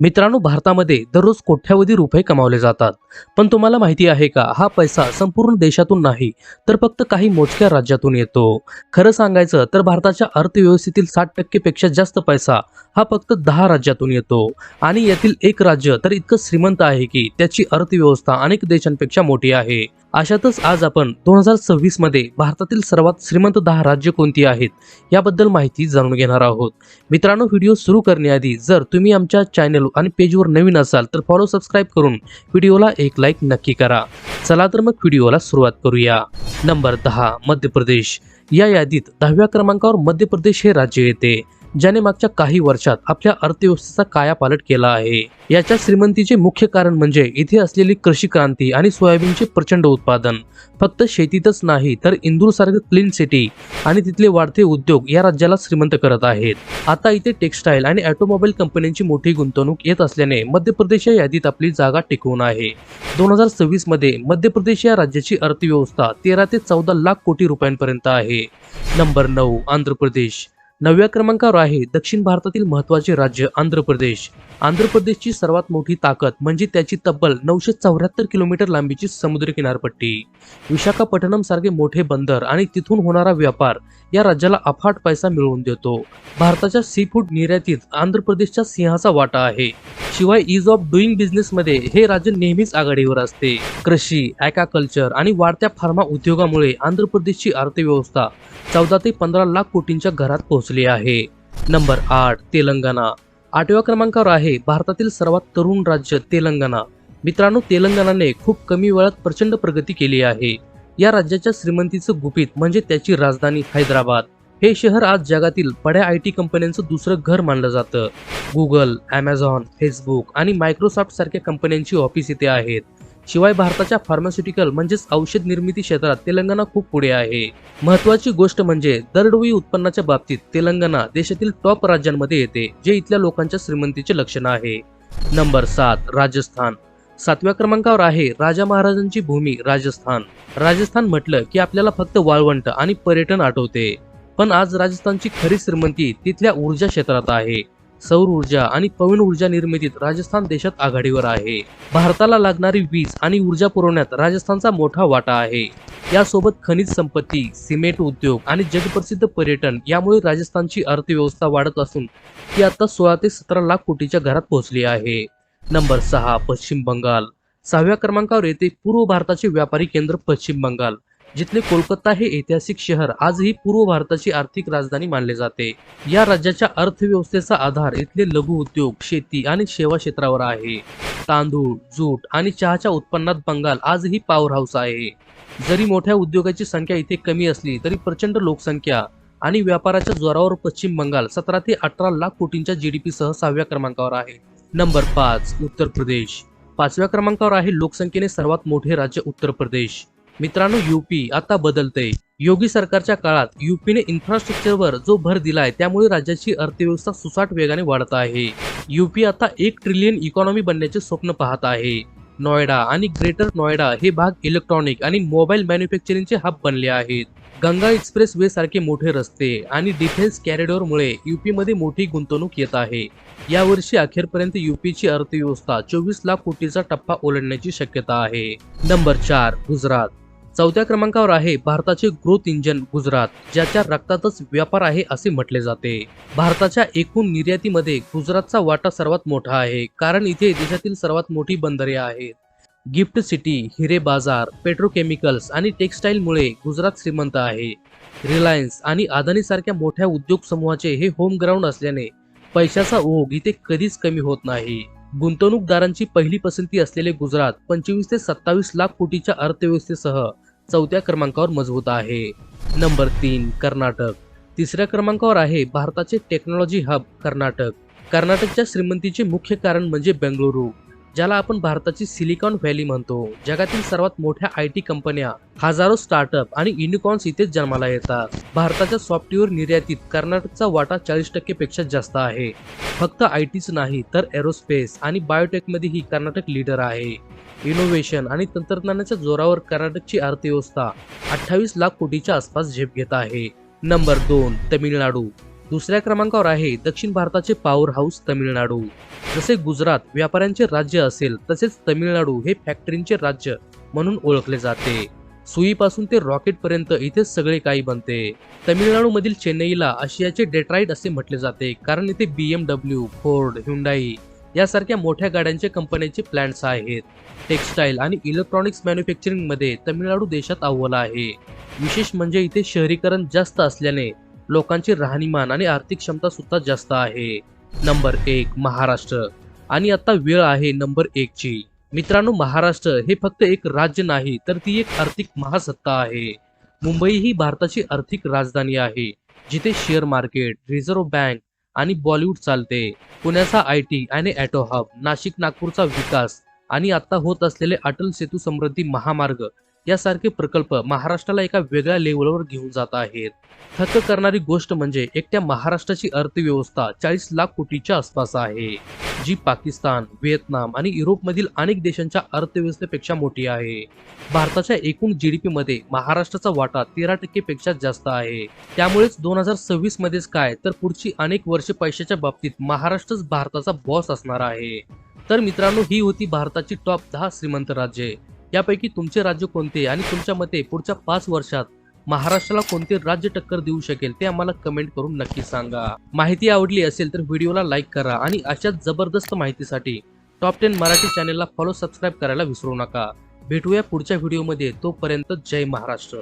मित्रांनो, भारतामध्ये दररोज कोट्यावधी रुपये कमावले जातात. पण तुम्हाला माहिती आहे का, हा पैसा संपूर्ण देशातून नाही, तर फक्त काही मोजक्या राज्यातून येतो. खरं सांगायचं तर भारताच्या अर्थव्यवस्थेतील 60% पेक्षा जास्त पैसा हा फक्त 10 राज्यातून येतो. आणि यातील एक राज्य तर इतकं श्रीमंत आहे की त्याची अर्थव्यवस्था अनेक देशांपेक्षा मोठी आहे. अशातच आज आपण 2026 मध्ये भारतातील सर्वात श्रीमंत 10 राज्य कोणती आहेत याबद्दल माहिती जाणून घेणार आहोत. मित्रांनो, व्हिडिओ सुरू करण्याआधी जर तुम्ही आमच्या चॅनल आणि पेजवर नवीन असाल तर फॉलो सबस्क्राईब करून व्हिडिओला एक लाईक नक्की करा. चला तर मग व्हिडिओला सुरुवात करूया. नंबर 10, मध्य प्रदेश. या यादीत 10व्या क्रमांकावर मध्य प्रदेश हे राज्य येते, ज्याने मागच्या काही वर्षात आपल्या अर्थव्यवस्थेचा कायापालट केला आहे. याच्या श्रीमंतीचे मुख्य कारण म्हणजे इथे असलेली कृषी क्रांती आणि सोयाबीनचे प्रचंड उत्पादन. फक्त शेतीतच नाही तर इंदूरसारखं क्लीन सिटी आणि तिथले वाढते उद्योग या राज्याला श्रीमंत करत आहेत. आता इथे टेक्स्टाईल आणि ऑटोमोबाईल कंपन्यांची मोठी गुंतवणूक येत असल्याने मध्य प्रदेश या यादीत आपली जागा टिकवून आहे. 2026 मध्ये मध्य प्रदेश या राज्याची अर्थव्यवस्था 13 ते 14 लाख कोटी रुपयांपर्यंत आहे. नंबर 9, आंध्र प्रदेश. 9व्या क्रमांकावर आहे दक्षिण भारतातील महत्त्वाचे राज्य आंध्र प्रदेश. आंध्र प्रदेशची सर्वात मोठी ताकद म्हणजे त्याची तब्बल 974 किलोमीटर लांबीची समुद्र किनारपट्टी. विशाखापट्टणम सारखे मोठे बंदर आणि तिथून होणारा व्यापार या राज्याला अफाट पैसा मिळवून देतो. भारताच्या सी फूड निर्यातीत आंध्र प्रदेशच्या सिंहाचा वाटा आहे. शिवाय ईज ऑफ डुईंग बिझनेस मध्ये हे राज्य नेहमीच आघाडीवर असते. कृषी, ॲक्वाकल्चर आणि वाढत्या फार्मा उद्योगामुळे आंध्र प्रदेशची अर्थव्यवस्था 14 ते 15 लाख कोटींच्या घरात पोहोचली आहे. नंबर 8, तेलंगणा. 8व्या क्रमांकावर आहे भारतातील सर्वात तरुण राज्य तेलंगणा. मित्रांनो, तेलंगणाने खूप कमी वेळात प्रचंड प्रगती केली आहे. या राज्याच्या श्रीमंतीचं गुपित म्हणजे त्याची राजधानी हैदराबाद. हे शहर आज जगातील बड्या IT कंपन्यांचं दुसरं घर मानलं जातं. गुगल, ॲमेझॉन, फेसबुक आणि मायक्रोसॉफ्ट सारख्या कंपन्यांची ऑफिस इथे आहेत. शिवाय भारताच्या फार्मास्युटिकल म्हणजेच औषध निर्मिती क्षेत्रात तेलंगणा खूप पुढे आहे. महत्त्वाची गोष्ट म्हणजे दरडोई उत्पन्नाच्या बाबतीत तेलंगणा देशातील टॉप राज्यांमध्ये येते, जे इथल्या लोकांच्या श्रीमंतीचे लक्षण आहे. नंबर 7, राजस्थान. 7व्या क्रमांकावर आहे राजा महाराजांची भूमी राजस्थान. राजस्थान म्हटलं की आपल्याला फक्त वाळवंट आणि पर्यटन आठवते, पण आज राजस्थानची खरी श्रीमंती तिथल्या ऊर्जा क्षेत्रात आहे. सौर ऊर्जा आणि पवन ऊर्जा निर्मितीत राजस्थान देशात आघाडीवर आहे. भारताला लागणारी वीज आणि ऊर्जा पुरवण्यात राजस्थानचा मोठा वाटा आहे. यासोबत खनिज संपत्ती, सिमेंट उद्योग आणि जगप्रसिद्ध पर्यटन यामुळे राजस्थानची अर्थव्यवस्था वाढत असून ती आता 16 ते 17 लाख कोटीच्या घरात पोहोचली आहे. नंबर 6, पश्चिम बंगाल. 6व्या क्रमांकावर येते पूर्व भारताचे व्यापारी केंद्र पश्चिम बंगाल, जिथले कोलकाता हे ऐतिहासिक शहर आजही पूर्व भारताची आर्थिक राजधानी मानले जाते. या राज्याच्या अर्थव्यवस्थेचा आधार इथले लघु उद्योग, शेती आणि सेवा क्षेत्रावर आहे. तांदूळ, जूट आणि चहाच्या उत्पन्नात बंगाल आजही पॉवर हाऊस आहे. जरी मोठ्या उद्योगाची संख्या इथे कमी असली तरी प्रचंड लोकसंख्या आणि व्यापाराच्या जोरावर पश्चिम बंगाल 17 ते 18 लाख कोटींच्या GDP सह 6व्या क्रमांकावर आहे. नंबर 5, उत्तर प्रदेश. 5व्या क्रमांकावर आहे लोकसंख्येने सर्वात मोठे राज्य उत्तर प्रदेश. मित्रांनो, यूपी आता बदलतंय. योगी सरकारच्या काळात यूपीने इन्फ्रास्ट्रक्चरवर जो भर दिलाय त्यामुळे राज्याची अर्थव्यवस्था सुसाट वेगाने वाढत आहे. यूपी आता 1 ट्रिलियन इकॉनॉमी बनण्याचे स्वप्न पाहत आहे. नोएडा आणि ग्रेटर नोएडा हे भाग इलेक्ट्रॉनिक आणि मोबाईल मॅन्युफॅक्चरिंगचे हब बनले आहेत. गंगा एक्सप्रेस वे सारखे मोठे रस्ते आणि डिफेन्स कॉरिडॉरमुळे यूपीमध्ये मोठी गुंतवणूक येत आहे. यावर्षी अखेरपर्यंत यूपीची अर्थव्यवस्था 24 लाख कोटीचा टप्पा ओलांडण्याची शक्यता आहे. नंबर 4, गुजरात. 4थ्या क्रमांकावर आहे भारताचे ग्रोथ इंजन गुजरात, ज्याच्या रक्तातच व्यापार आहे असे म्हटले जाते. भारताच्या एकूण निर्यातीमध्ये गुजरातचा वाटा सर्वात मोठा आहे, कारण इथे देशातील सर्वात मोठी बंदरे आहेत. गिफ्ट सिटी, हिरे बाजार, पेट्रोकेमिकल्स आणि टेक्स्टाईलमुळे गुजरात श्रीमंत आहे. रिलायन्स आणि अदानी सारख्या मोठ्या उद्योग समूहाचे हे होम ग्राउंड असल्याने पैशाचा ओघ इथे कधीच कमी होत नाही. गुंतवणूकदारांची पहिली पसंती असलेले गुजरात 25 ते 27 लाख कोटीच्या अर्थव्यवस्थेसह 4थ्या क्रमांकावर मजबूत आहे. नंबर 3, कर्नाटक. 3ऱ्या क्रमांकावर आहे भारताचे टेक्नॉलॉजी हब कर्नाटक. कर्नाटकच्या श्रीमंतीचे मुख्य कारण म्हणजे बेंगळुरू, ज्याला आपण भारताची सिलिकॉन व्हॅली म्हणतो. जगातील सर्वात मोठ्या IT कंपन्या, हजारो स्टार्टअप आणि युनिकॉर्न्स इथेच जन्माला येतात. भारताच्या सॉफ्टवेअर निर्यातीत कर्नाटकचा वाटा 40% पेक्षा जास्त आहे. फक्त ITच नाही तर एरोस्पेस आणि बायोटेकमध्येही कर्नाटक लीडर आहे. इनोव्हेशन आणि तंत्रज्ञानाच्या जोरावर कर्नाटकची अर्थव्यवस्था 28 लाख कोटीच्या आसपास झेप घेत आहे. नंबर 2, तमिळनाडू. दुसऱ्या क्रमांकावर आहे दक्षिण भारताचे पॉवर हाऊस तामिळनाडू. जसे गुजरात व्यापाऱ्यांचे राज्य असेल तसेच तामिळनाडू हे फॅक्टरींचे राज्य म्हणून ओळखले जाते. सुईपासून ते रॉकेट पर्यंत इथे सगळे काही बनते. तामिळनाडू मधील चेन्नईला आशियाचे डेट्रॉइट असे म्हटले जाते कारण इथे BMW, फोर्ड, ह्युंडाई यासारख्या मोठ्या गाड्यांच्या कंपन्यांचे प्लांट्स आहेत. टेक्सटाईल आणि इलेक्ट्रॉनिक्स मॅन्युफॅक्चरिंग मध्ये तामिळनाडू देशात अव्वल आहे. विशेष म्हणजे इथे शहरीकरण जास्त असल्याने लोकांची राहणीमान आणि आर्थिक क्षमता सुद्धा जास्त आहे. नंबर 1 महाराष्ट्र. आणि आता वेळ आहे नंबर 1 ची. मित्रांनो, महाराष्ट्र हे फक्त एक राज्य नाही तर ती एक आर्थिक महासत्ता आहे. मुंबई ही भारताची आर्थिक राजधानी आहे, जिथे शेअर मार्केट, रिझर्व्ह बँक आणि बॉलिवूड चालते. पुण्याचा IT आणि ॲटो हब, नाशिक नागपूरचा विकास आणि आता होत असलेले अटल सेतू समृद्धी महामार्ग यासारखे प्रकल्प महाराष्ट्राला एका वेगळ्या लेवलवर घेऊन जात आहेत. थक्क करणारी गोष्ट म्हणजे एकट्या महाराष्ट्राची अर्थव्यवस्था 40 लाख कोटीच्या आसपास आहे, जी पाकिस्तान, व्हिएतनाम आणि युरोपमधील अनेक देशांच्या अर्थव्यवस्थेपेक्षा मोठी आहे. भारताच्या एकूण GDP मध्ये महाराष्ट्राचा वाटा 13% पेक्षा जास्त आहे. त्यामुळेच 2026 मध्येच काय तर पुढची अनेक वर्षे पैशाच्या बाबतीत महाराष्ट्रच भारताचा बॉस असणार आहे. तर मित्रांनो, ही होती भारताची टॉप 10 श्रीमंत राज्ये. यापैकी तुमचे राज्य कोणते आणि तुमच्या मते पुढच्या 5 वर्षात महाराष्ट्राला कोणते राज्य टक्कर देऊ शकेल ते आम्हाला कमेंट करून नक्की सांगा. माहिती आवडली असेल तर व्हिडिओला लाईक करा आणि अशाच जबरदस्त माहितीसाठी टॉप 10 मराठी चॅनेलला फॉलो सबस्क्राईब करायला विसरू नका. भेटूया पुढच्या व्हिडिओमध्ये. तोपर्यंत जय महाराष्ट्र.